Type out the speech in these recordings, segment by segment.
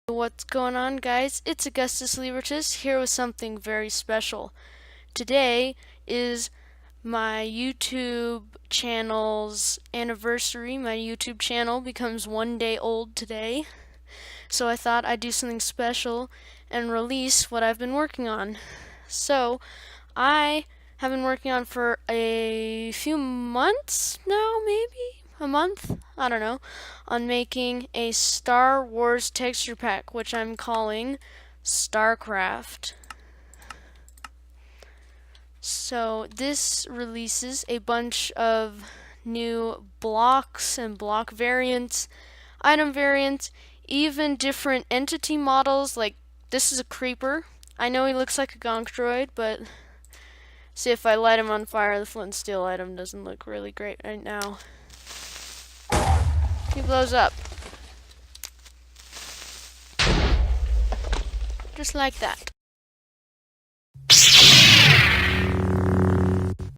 What's going on, guys? It's Augustus Libertus here with something very special. Today is my YouTube channel's anniversary. My YouTube channel becomes 1 day old today, so I thought I'd do something special and release what I've been working on. So I have been working on for a few months now, maybe a month, I don't know, on making a Star Wars texture pack, which I'm calling StarCraft. So this releases a bunch of new blocks and block variants, item variants, even different entity models. Like this is a creeper. I know he looks like a gonk droid, but see, if I light him on fire, the flint and steel item doesn't look really great right now. He blows up. Just like that.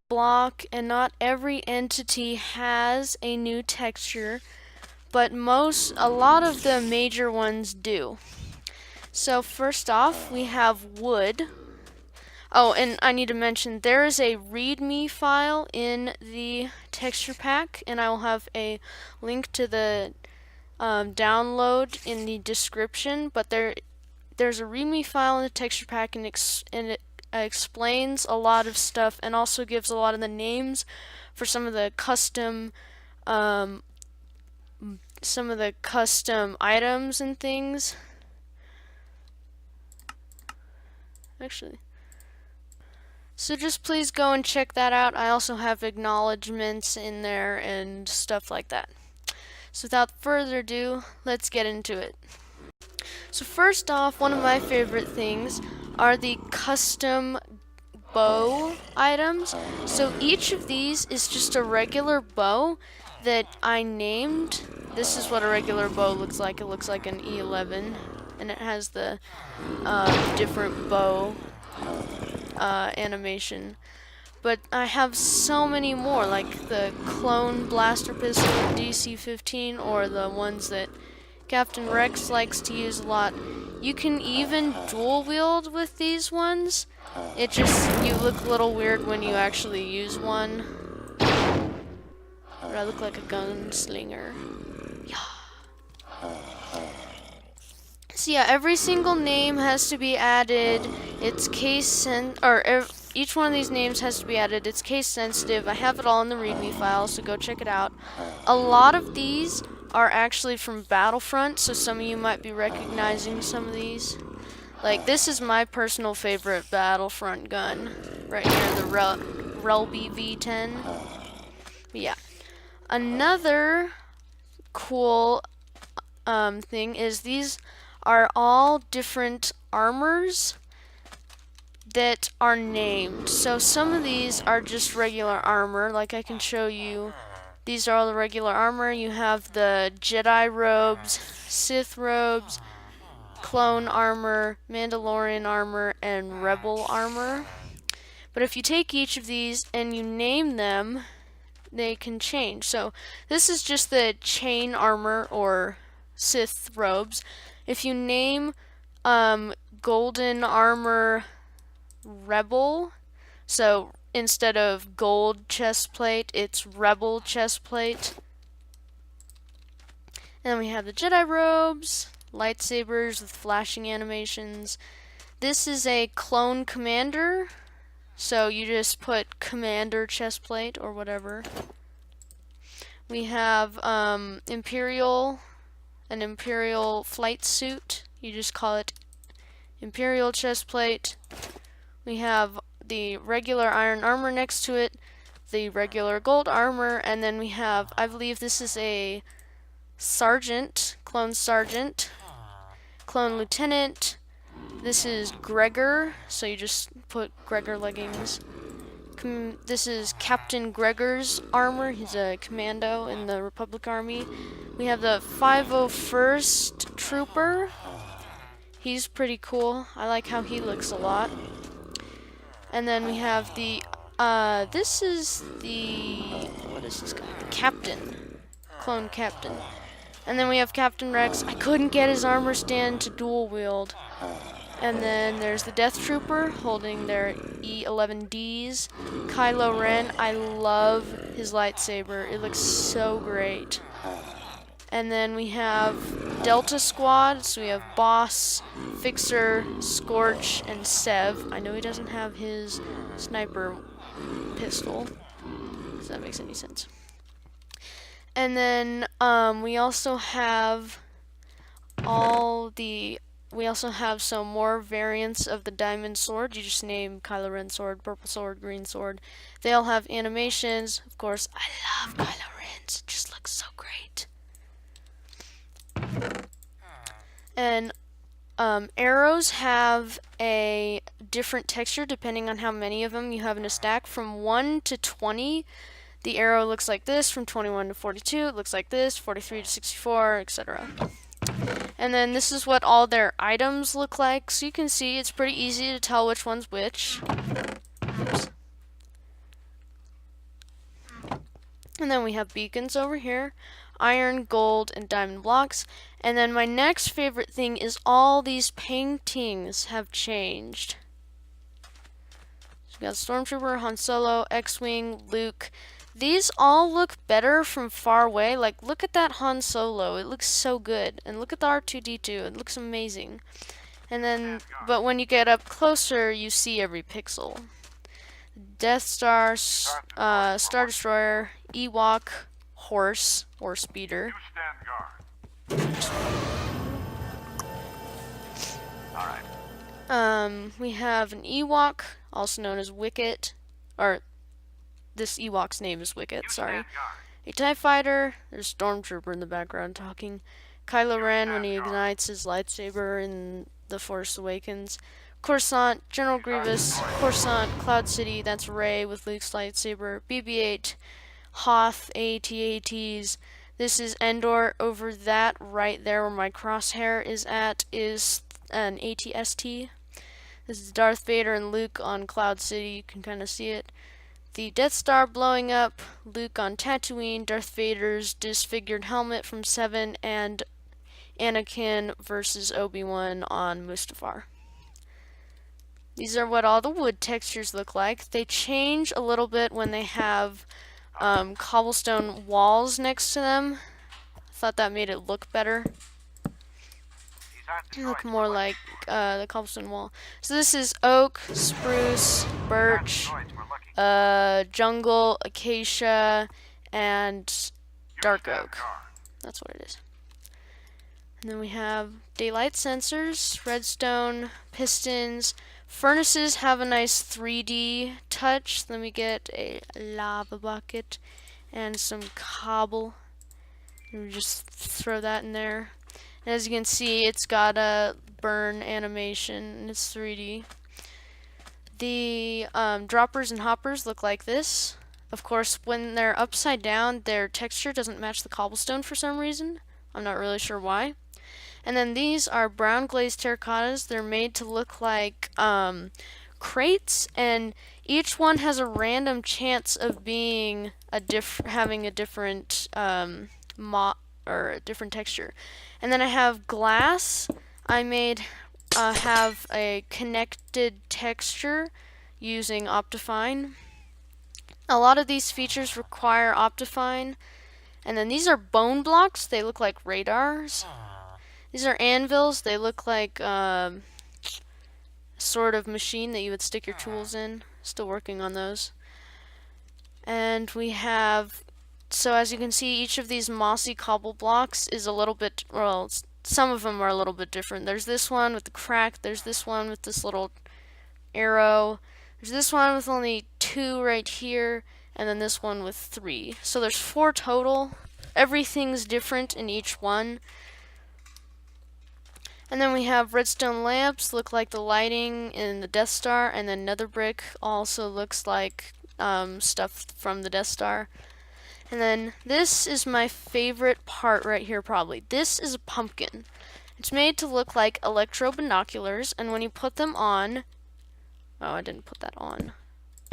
Block, and not every entity has a new texture, but a lot of the major ones do. So first off, we have wood. Oh, and I need to mention, there is a readme file in the texture pack, and I will have a link to the download in the description, but there's a readme file in the texture pack, and it explains a lot of stuff, and also gives a lot of the names for some of the custom items and things. Actually, so just please go and check that out. I also have acknowledgements in there and stuff like that. So without further ado, let's get into it. So first off, one of my favorite things are the custom bow items. So each of these is just a regular bow that I named. This is what a regular bow looks like. It looks like an E11, and it has the different bow animation. But I have so many more, like the clone blaster pistol DC-15, or the ones that Captain Rex likes to use a lot. You can even dual wield with these ones. It just, you look a little weird when you actually use one. But I look like a gunslinger. Yeah. So yeah, every single name has to be added. It's each one of these names has to be added. It's case sensitive. I have it all in the README file, so go check it out. A lot of these are actually from Battlefront, so some of you might be recognizing some of these. Like, this is my personal favorite Battlefront gun right here, the Relby V10. But yeah. Another cool thing is these are all different armors that are named. So some of these are just regular armor, like I can show you. These are all the regular armor. You have the Jedi robes, Sith robes, clone armor, Mandalorian armor, and Rebel armor. But if you take each of these and you name them, they can change. So this is just the chain armor or Sith robes. If you name golden armor Rebel, so instead of gold chest plate, it's Rebel chest plate. And then we have the Jedi robes, lightsabers with flashing animations. This is a clone commander, so you just put commander chest plate or whatever. We have an Imperial flight suit. You just call it Imperial chest plate. We have the regular iron armor next to it, the regular gold armor, and then we have, I believe this is a sergeant, clone lieutenant. This is Gregor, so you just put Gregor leggings. This is Captain Gregor's armor. He's a commando in the Republic Army. We have the 501st Trooper. He's pretty cool. I like how he looks a lot. And then we have the, this is the, what is this guy? The Captain. Clone Captain. And then we have Captain Rex. I couldn't get his armor stand to dual wield. And then there's the Death Trooper holding their E11Ds. Kylo Ren, I love his lightsaber. It looks so great. And then we have Delta Squad. So we have Boss, Fixer, Scorch, and Sev. I know he doesn't have his sniper pistol, if that makes any sense. And then we also have some more variants of the diamond sword. You just name Kylo Ren sword, purple sword, green sword. They all have animations. Of course, I love Kylo Ren's. It just looks so great. And arrows have a different texture depending on how many of them you have in a stack. From 1 to 20, the arrow looks like this. From 21 to 42, it looks like this. 43 to 64, etc. And then this is what all their items look like. So you can see it's pretty easy to tell which one's which. Oops. And then we have beacons over here. Iron, gold, and diamond blocks. And then my next favorite thing is all these paintings have changed. So we got Stormtrooper, Han Solo, X-Wing, Luke. These all look better from far away. Like, look at that Han Solo. It looks so good. And look at the R2-D2. It looks amazing. And then, but when you get up closer, you see every pixel. Death Star, Star Destroyer, Ewok, Horse, or Speeder. We have an Ewok, also known as Wicket, or this Ewok's name is Wicket, sorry. A TIE Fighter, there's Stormtrooper in the background talking. Kylo Ren when he ignites his lightsaber in The Force Awakens. Coruscant, General Grievous, Coruscant, Cloud City, that's Rey with Luke's lightsaber. BB-8, Hoth, AT-ATs. This is Endor. Over that right there where my crosshair is at is an AT-ST. This is Darth Vader and Luke on Cloud City. You can kind of see it. The Death Star blowing up, Luke on Tatooine, Darth Vader's disfigured helmet from 7, and Anakin versus Obi-Wan on Mustafar. These are what all the wood textures look like. They change a little bit when they have cobblestone walls next to them. I thought that made it look better. Look more like the cobblestone wall. So this is oak, spruce, birch, jungle, acacia, and dark oak. That's what it is. And then we have daylight sensors, redstone, pistons. Furnaces have a nice 3D touch. Let me get a lava bucket and some cobble. And we just throw that in there. And as you can see, it's got a burn animation and it's 3D. The droppers and hoppers look like this. Of course, when they're upside down, their texture doesn't match the cobblestone for some reason. I'm not really sure why. And then these are brown glazed terracottas. They're made to look like crates, and each one has a random chance of being having a different or a different texture. And then I have glass. I made have a connected texture using Optifine. A lot of these features require Optifine. And then these are bone blocks. They look like radars. These are anvils. They look like sort of machine that you would stick your tools in. Still working on those. And we have, so as you can see, each of these mossy cobble blocks is a little bit, well, some of them are a little bit different. There's this one with the crack. There's this one with this little arrow. There's this one with only 2 right here. And then this one with 3. So there's 4 total. Everything's different in each one. And then we have redstone lamps, look like the lighting in the Death Star, and then nether brick also looks like stuff from the Death Star. And then this is my favorite part right here probably. This is a pumpkin. It's made to look like Electro Binoculars, and when you put them on, oh, I didn't put that on.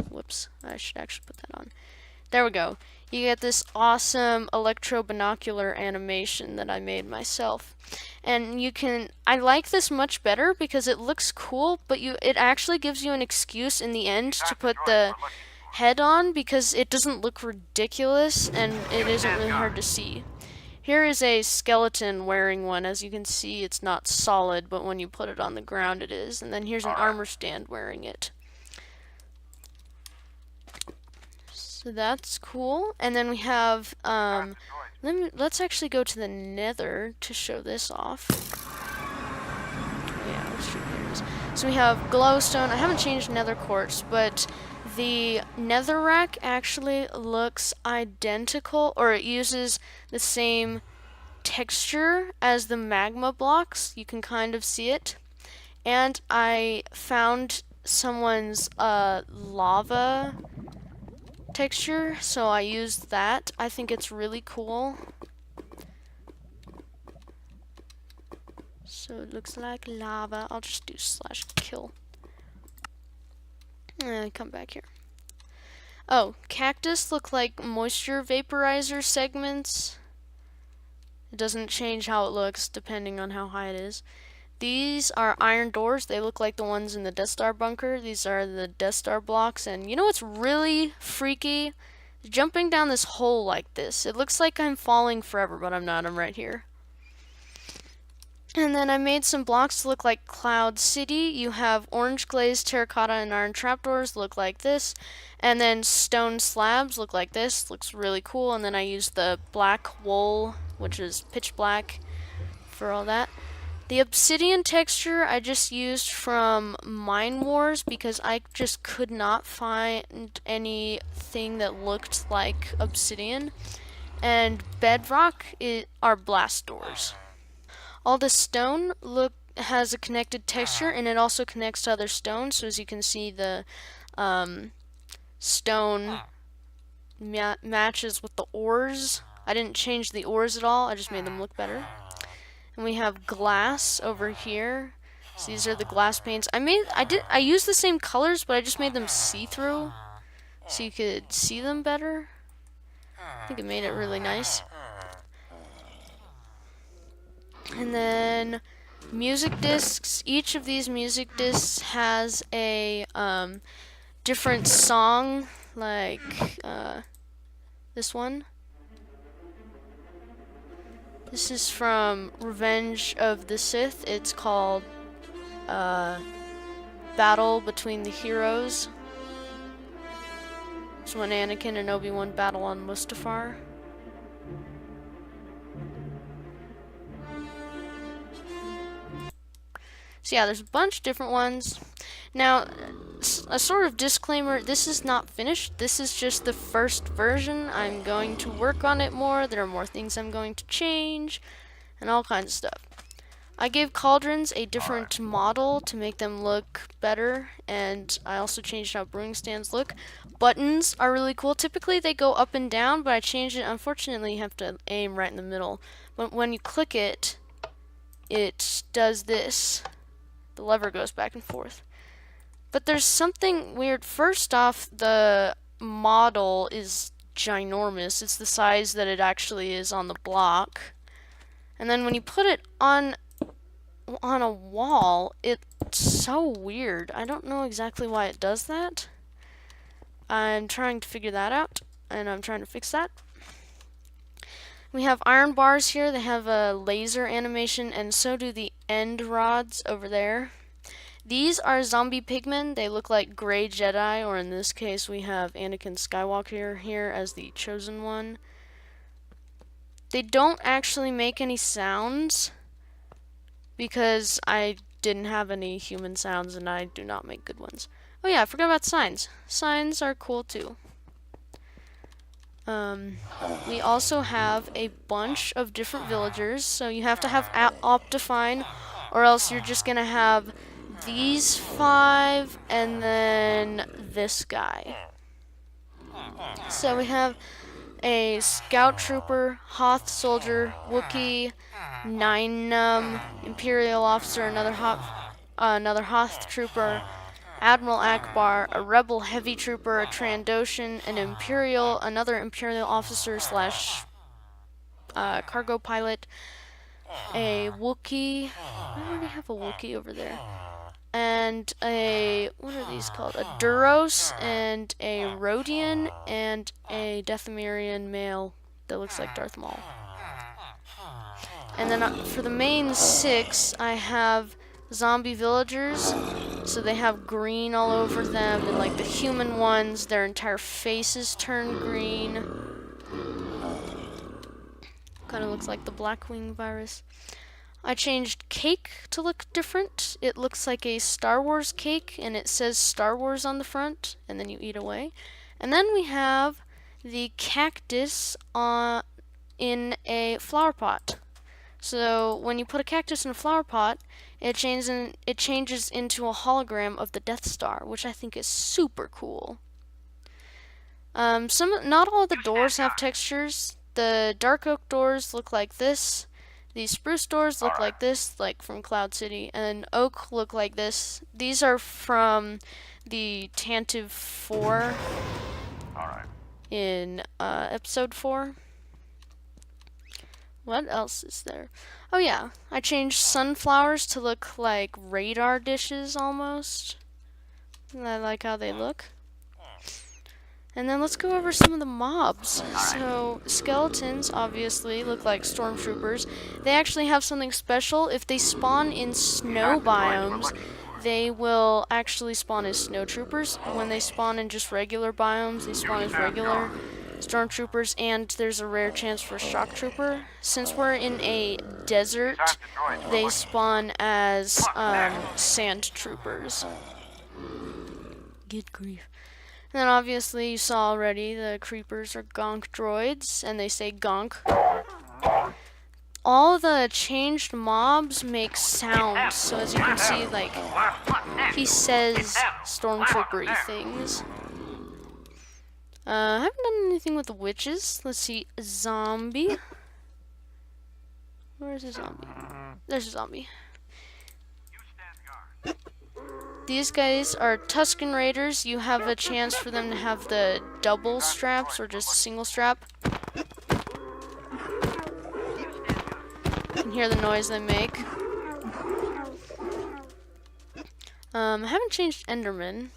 Whoops, I should actually put that on. There we go. you get this awesome Electro Binocular animation that I made myself. And you can, I like this much better because it looks cool, but it actually gives you an excuse in the end to put the head on because it doesn't look ridiculous and it isn't really hard to see. Here is a skeleton wearing one. As you can see, it's not solid, but when you put it on the ground, it is. And then here's an armor stand wearing it. So that's cool. And then we have, let's actually go to the Nether to show this off. Yeah, let's show there it is. So we have Glowstone. I haven't changed Nether quartz, but the netherrack actually looks identical, or it uses the same texture as the magma blocks. You can kind of see it. And I found someone's lava texture, so I used that. I think it's really cool. So it looks like lava. I'll just do /kill. And come back here. Oh, cactus look like moisture vaporizer segments. It doesn't change how it looks depending on how high it is. These are iron doors. They look like the ones in the Death Star bunker. These are the Death Star blocks. And you know what's really freaky? Jumping down this hole like this. It looks like I'm falling forever, but I'm not. I'm right here. And then I made some blocks to look like Cloud City. You have orange glazed terracotta and iron trapdoors look like this. And then stone slabs look like this. Looks really cool. And then I used the black wool, which is pitch black, for all that. The obsidian texture I just used from Mine Wars because I just could not find anything that looked like obsidian. And bedrock are blast doors. All the stone has a connected texture, and it also connects to other stones. So as you can see, the stone matches with the ores. I didn't change the ores at all. I just made them look better. And we have glass over here. So these are the glass paints. I used the same colors, but I just made them see-through so you could see them better. I think it made it really nice. And then music discs. Each of these music discs has a different song, like this one. This is from Revenge of the Sith. It's called Battle Between the Heroes. It's when Anakin and Obi-Wan battle on Mustafar. So yeah, there's a bunch of different ones. Now, a sort of disclaimer, this is not finished. This is just the first version. I'm going to work on it more. There are more things I'm going to change, and all kinds of stuff. I gave cauldrons a different model to make them look better, and I also changed how brewing stands look. Buttons are really cool. Typically they go up and down, but I changed it. Unfortunately, you have to aim right in the middle. But when you click it, it does this. The lever goes back and forth. But there's something weird. First off, the model is ginormous. It's the size that it actually is on the block. And then when you put it on a wall, it's so weird. I don't know exactly why it does that. I'm trying to figure that out, and I'm trying to fix that. We have iron bars here. They have a laser animation, and so do the end rods over there. These are zombie pigmen. They look like gray Jedi, or in this case we have Anakin Skywalker here as the chosen one. They don't actually make any sounds because I didn't have any human sounds, and I do not make good ones. Oh yeah, I forgot about signs. Signs are cool too. We also have a bunch of different villagers, so you have to have Optifine, or else you're just gonna have these 5 and then this guy. So we have a Scout Trooper, Hoth Soldier, Wookiee, 9 Imperial Officer, another Hoth Trooper, Admiral Akbar, a rebel heavy trooper, a Trandoshan, another Imperial officer slash cargo pilot, a Wookiee. I already have a Wookiee over there. And what are these called? A Duros and a Rhodian and a Dathomirian male that looks like Darth Maul. And then for the main 6, I have zombie villagers. So they have green all over them, and like the human ones, their entire faces turn green. Kind of looks like the Blackwing virus. I changed cake to look different. It looks like a Star Wars cake, and it says Star Wars on the front, and then you eat away. And then we have the cactus in a flower pot. So when you put a cactus in a flower pot, it changes into a hologram of the Death Star, which I think is super cool. Not all of the doors have textures. The dark oak doors look like this. These spruce doors look like this, like from Cloud City, and oak look like this. These are from the Tantive 4 in episode 4. What else is there? Oh yeah, I changed sunflowers to look like radar dishes almost. And I like how they look. And then let's go over some of the mobs. So skeletons obviously look like stormtroopers. They actually have something special. If they spawn in snow biomes, they will actually spawn as snowtroopers. When they spawn in just regular biomes, they spawn as regular stormtroopers, and there's a rare chance for shock trooper. Since we're in a desert, they spawn as sand troopers. Good grief. And then obviously you saw already the creepers are gonk droids, and they say gonk. All the changed mobs make sounds, so as you can see, like, he says stormtrooper-y things. I haven't done anything with the witches. Let's see, zombie. Where's a zombie? There's a zombie. These guys are Tusken Raiders. You have a chance for them to have the double straps or just a single strap. You can hear the noise they make. I haven't changed Enderman.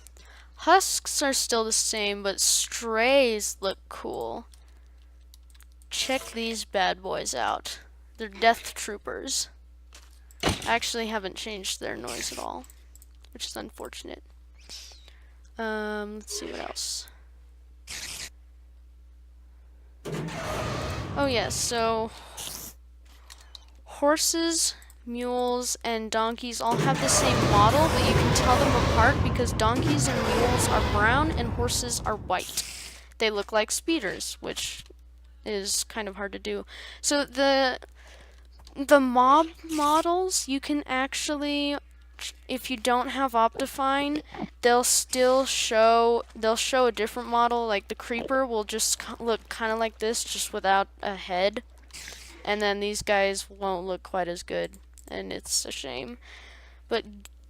Husks are still the same, but strays look cool. Check these bad boys out. They're death troopers. I actually haven't changed their noise at all, which is unfortunate. Let's see what else. Oh yes, so horses, mules, and donkeys all have the same model, but you can tell them apart because donkeys and mules are brown and horses are white. They look like speeders, which is kind of hard to do. So the mob models, you can actually, if you don't have Optifine, they'll show a different model. Like the creeper will just look kind of like this, just without a head. And then these guys won't look quite as good, and it's a shame. But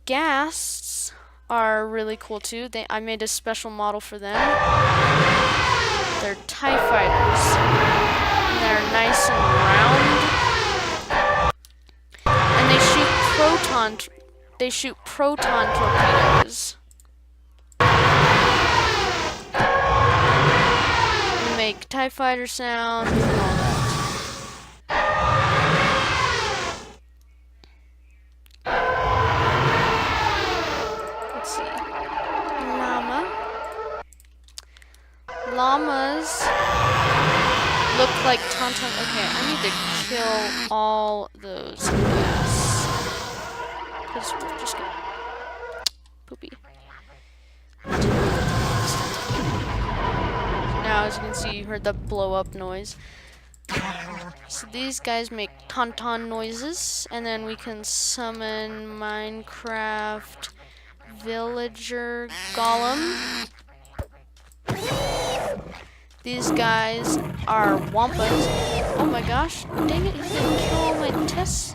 Ghasts are really cool too. I made a special model for them. They're TIE fighters. And they're nice and round. And they shoot proton torpedoes. They make TIE fighter sounds and all that. Let's see. Llamas look like tauntaun. Okay, I need to kill all those ghasts. Because we're just gonna poopy. Now, as you can see, you heard the blow up noise. So these guys make tauntaun noises, and then we can summon Minecraft villager golem. These guys are wampas. Oh my gosh, dang it, he's gonna kill all my tests.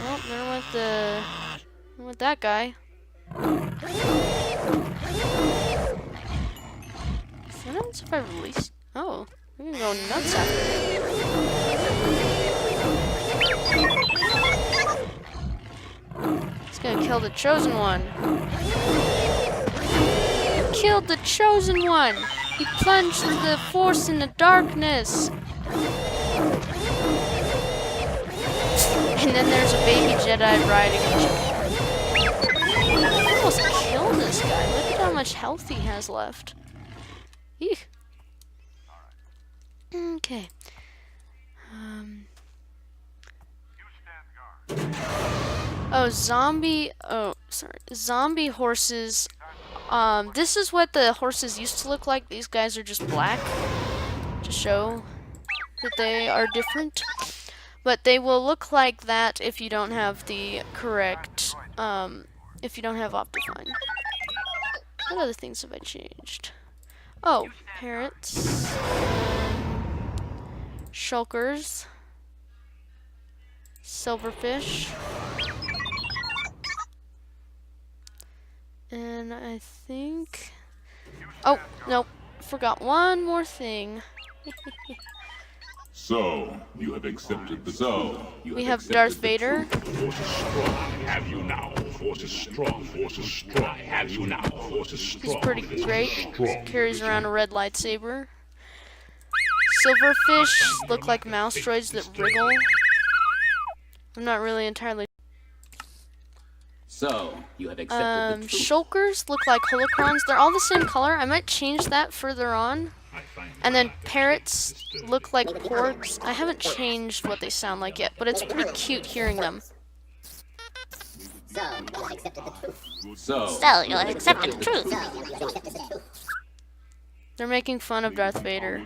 Well, there went that guy. What happens if I release? Oh, I'm gonna go nuts after it. It's gonna kill the chosen one. Killed the chosen one! He plunged the force in the darkness! And then there's a baby Jedi riding him. I almost killed this guy. Look at how much health he has left. Eek. Okay. Oh, zombie horses. This is what the horses used to look like. These guys are just black to show that they are different. But they will look like that if you don't have the correct, if you don't have Optifine. What other things have I changed? Oh, parrots, shulkers, silverfish, and I think, oh, nope, forgot one more thing. So, you have accepted the We have Darth Vader. Force is strong. Have you now? Force is strong. Force is strong. Have you now? Force is strong. He's pretty great. Carries around a red lightsaber. Silverfish look like mouse droids that wriggle. I'm not really entirely. So, you have accepted the truth. Shulkers look like holocrons. They're all the same color. I might change that further on. And then parrots look like porgs. I haven't changed what they sound like yet, but it's pretty cute hearing them. So, you have accepted the truth. So, You have accepted the truth. They're making fun of Darth Vader.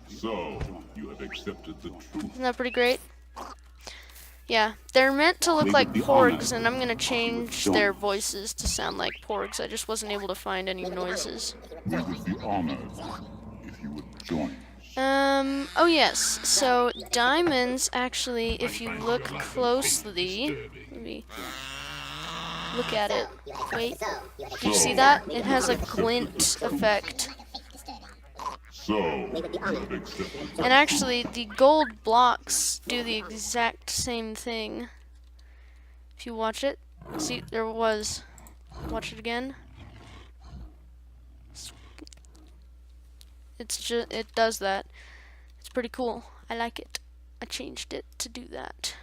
So, you have accepted the truth. Isn't that pretty great? Yeah, they're meant to look like porgs, and I'm gonna change their voices to sound like porgs. I just wasn't able to find any noises. We would be honored if you would join. Oh yes, so diamonds, actually, if you look closely, let me look at it. Wait, do you see that? It has a glint effect. So, you have accepted And actually, the gold blocks do the exact same thing. If you watch it, see, there was. Watch it again. It does that. It's pretty cool. I like it. I changed it to do that.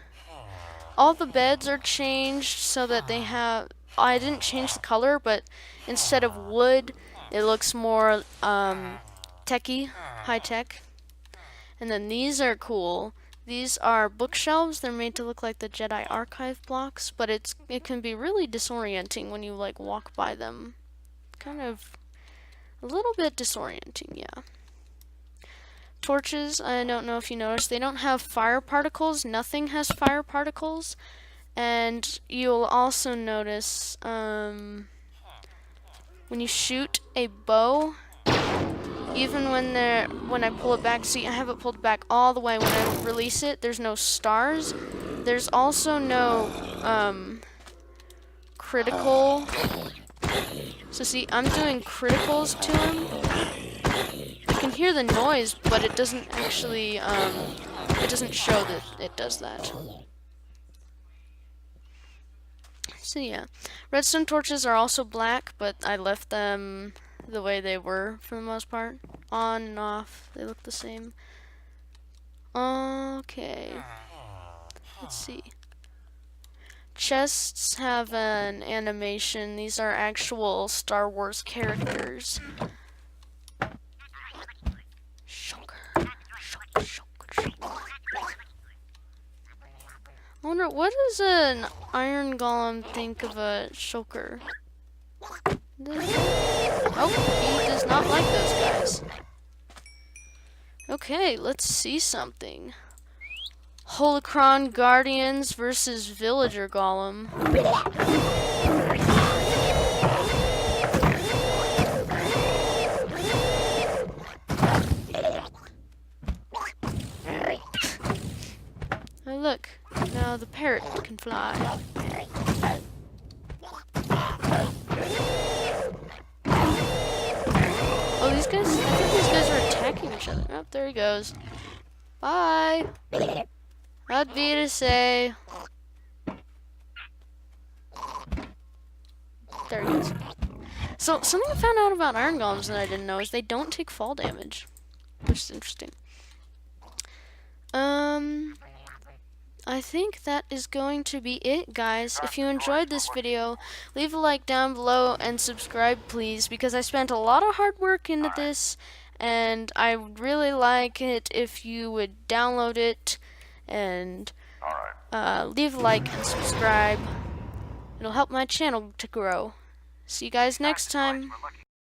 All the beds are changed so that they have. I didn't change the color, but instead of wood, it looks more techy, high tech. And then these are cool. These are bookshelves. They're made to look like the Jedi archive blocks, but it can be really disorienting when you like walk by them. Kind of a little bit disorienting, yeah. Torches, I don't know if you noticed, they don't have fire particles. Nothing has fire particles. And you'll also notice when you shoot a bow, even when I pull it back, see, I have it pulled back all the way. When I release it, there's no stars. There's also no critical. So see, I'm doing criticals to him. You can hear the noise, but it doesn't actually, it doesn't show that it does that. So yeah, redstone torches are also black, but I left them the way they were for the most part. On and off, they look the same. Okay, let's see. Chests have an animation. These are actual Star Wars characters. I wonder, what does an iron golem think of a shulker? Oh, he does not like those guys. Okay, let's see something. Holocron Guardians versus Villager Golem. Oh look, now the parrot can fly. guys, I think these guys are attacking each other. Oh, there he goes. Bye. That'd be to say. There he goes. So, something I found out about iron golems that I didn't know is they don't take fall damage. Which is interesting. I think that is going to be it, guys. If you enjoyed this video, leave a like down below and subscribe, please, because I spent a lot of hard work into this, and I would really like it if you would download it and leave a like and subscribe. It'll help my channel to grow. See you guys next time.